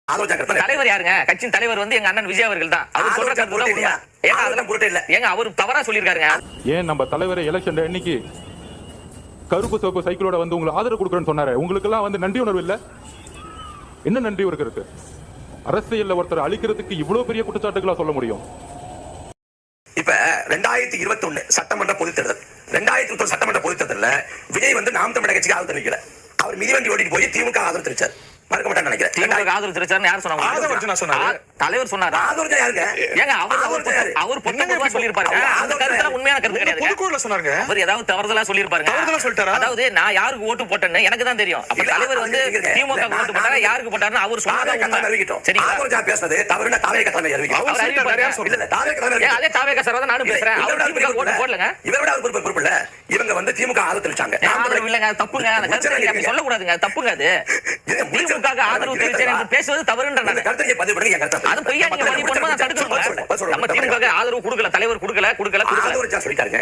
தலைவர் யாருங்க? கட்சியின் தலைவர் வந்து எங்க அண்ணன் விஜய் அவர்கள் தான். அவர் சொல்ற கருத்து தான் உண்மை. ஏங்க அதெல்லாம் புரட்டே இல்ல. ஏங்க அவர் தவறா சொல்லிருக்காருங்க. ஏன் நம்ம தலைவர் எலெக்ஷன் அன்னைக்கு கருப்பு சோப்பு சைக்கிளோட வந்து உங்களுக்கு ஆதரவு கொடுக்குறேன்னு சொன்னாரு. உங்களுக்கு எல்லாம் வந்து நன்றி உணர்வு இல்ல? என்ன நன்றி இருக்கு? அரசியல்ல ஒருத்தர் அழிக்கிறதுக்கு இவ்வளவு பெரிய குற்றச்சாட்டுகளா சொல்ல முடியும்? இப்ப 2021 சட்டமன்ற பொதுத் தேர்தல் 2021 சட்டமன்ற பொதுத் தேர்தல்ல விஜய் வந்து நாம் தமிழர் கட்சிக்கு ஆதரவு தெரிவிக்கல. அவர் மிதிவண்டி ஓட்டிட்டு போய் திமுக ஆதரவு தெரிவிச்சார். மறக்க மாட்டேன்னு நினைக்கிறேன். திமுக ஆதரவு தெரிவிச்சாருன்னு யார் சொன்னாங்க? தலைவர் சொன்னாரா? ஆதரவு யாருங்க? ஏங்க அவர் பொதுவா சொல்லிருப்பாருங்க. அந்த கருத்து உண்மையான கருத்து கிடையாது. பொதுக்குழுல சொன்னாங்க. அவர் ஏதாவது தவறுதலா சொல்லிருப்பாருங்க. தவறுதலா சொல்லிட்டாரா? அதாவது நான் யாருக்கு ஓட்டு போட்டேன்னு எனக்கு தான் தெரியும். அப்ப தலைவர் வந்து திமுக ஓட்டு போட்டாரா யாருக்கு போட்டாருன்னு அவர் சொன்னதா உண்மை. சரிங்களா? ஆதரவு பேசுறது தவறுனா தாவே கட்டளை அறிவிக்கும். அவர் அறிவிப்பாரு. இல்ல தாவே கட்டளை. அதே தாவே கசரா தான் நானும் பேசுறேன். அவர் திமுக ஓட்டு போடலங்க. இவரோட அவர் பொறுப்பு இல்ல. இவங்க வந்து திமுக ஆதரவு தெரிவிச்சாங்க. ஆதரவு இல்லங்க, தப்புங்க. அந்த கருத்து நீங்க அப்படி சொல்ல கூடாதுங்க. தப்புங்க அது. திமுக ஆதரவு தெரிவிச்சேன் என்று பேசுவது தவறுன்றாங்க. அந்த கருத்தை நீங்க பதிவு பண்ணுங்க. கருத்து அது பொய்யா நீங்க பதிவு பண்ணும்போது நான் தடுக்கணும். நம்ம திமுக ஆதரவு கொடுக்கல, தலைவர் கொடுக்கல. ஆதரவு சொல்லிட்டாருங்க.